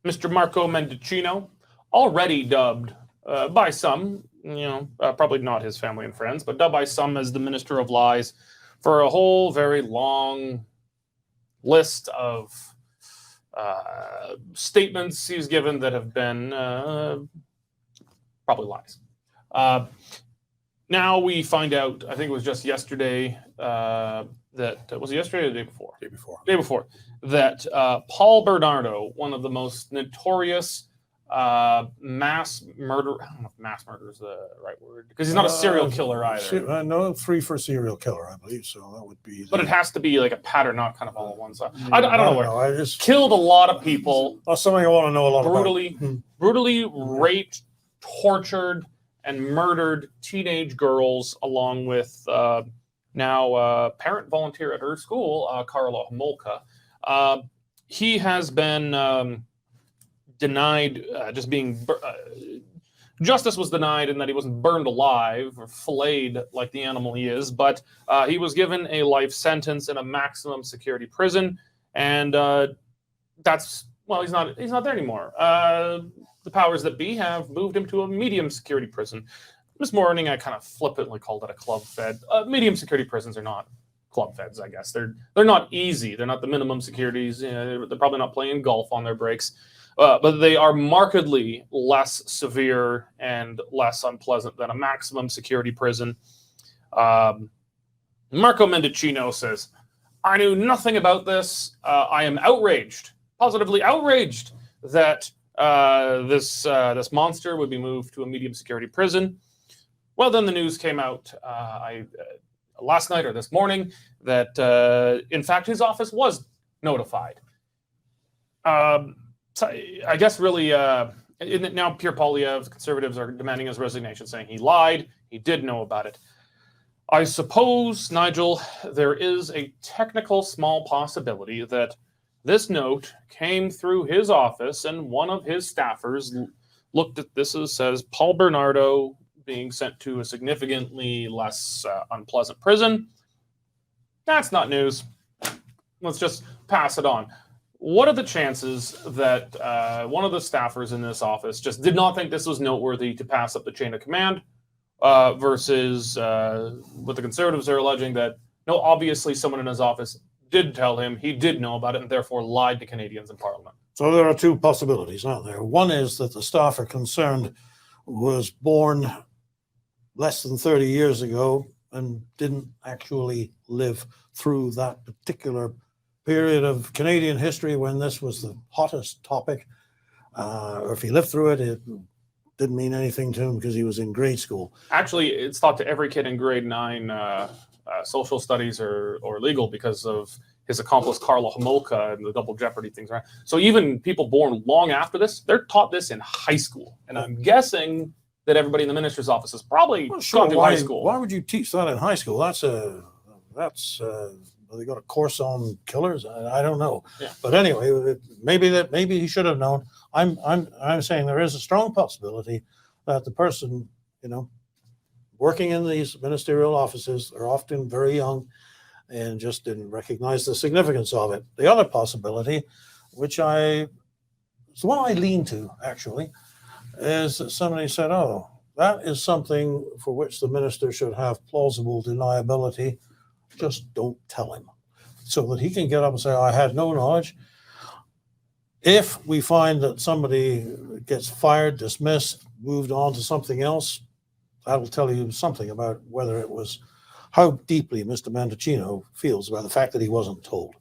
Mr. Marco Mendicino, already dubbed by some, probably not his family and friends, but dubbed by some as the Minister of Lies for a whole very long list of statements he's given that have been probably lies. Now we find out, I think it was just yesterday, that was it yesterday or the day before? Day before. That Paul Bernardo, one of the most notorious mass murder. I don't know if mass murder is the right word because he's not a serial killer either. No, 3 for serial killer, I believe. So that would be. But it has to be like a pattern, not kind of all at once. I don't know. I just killed a lot of people. That's something I want to know a lot brutally raped, tortured, and murdered teenage girls, along with now parent volunteer at her school, Carla Homolka. He has been denied just being justice was denied in that he wasn't burned alive or filleted like the animal he is, but he was given a life sentence in a maximum security prison, and he's not there anymore. The powers that be have moved him to a medium security prison. This morning I kind of flippantly called it a club fed. Medium security prisons are not club feds, I guess. They're not easy. They're not the minimum securities. They're probably not playing golf on their breaks. But they are markedly less severe and less unpleasant than a maximum security prison. Marco Mendicino says, I knew nothing about this. I am outraged, positively outraged, that this monster would be moved to a medium security prison. Well, then the news came out last night or this morning that, in fact, his office was notified. So I guess really, now Pierre Poilievre, conservatives are demanding his resignation, saying he lied, he did know about it. I suppose, Nigel, there is a technical small possibility that this note came through his office and one of his staffers looked at this and says, Paul Bernardo being sent to a significantly less unpleasant prison. That's not news. Let's just pass it on. What are the chances that one of the staffers in this office just did not think this was noteworthy to pass up the chain of command versus what the conservatives are alleging that, no, obviously someone in his office did tell him, he did know about it, and therefore lied to Canadians in Parliament? So there are 2 possibilities, aren't there? One is that the staffer concerned was born less than 30 years ago and didn't actually live through that particular period of Canadian history when this was the hottest topic, or if he lived through it, it didn't mean anything to him because he was in grade school. Actually, it's taught to every kid in grade 9 social studies or legal because of his accomplice Carla Homolka and the double jeopardy things. Right? So even people born long after this, they're taught this in high school. And I'm guessing that everybody in the minister's office has probably gone through high school. Why would you teach that in high school? They got a course on killers. I don't know, yeah. But anyway, maybe he should have known. I'm saying there is a strong possibility that the person, working in these ministerial offices are often very young and just didn't recognize the significance of it. The other possibility, which it's the one I lean to actually, is that somebody said, "Oh, that is something for which the minister should have plausible deniability. Just don't tell him," so that he can get up and say, I had no knowledge. If we find that somebody gets fired, dismissed, moved on to something else, that'll tell you something about how deeply Mr. Mendicino feels about the fact that he wasn't told.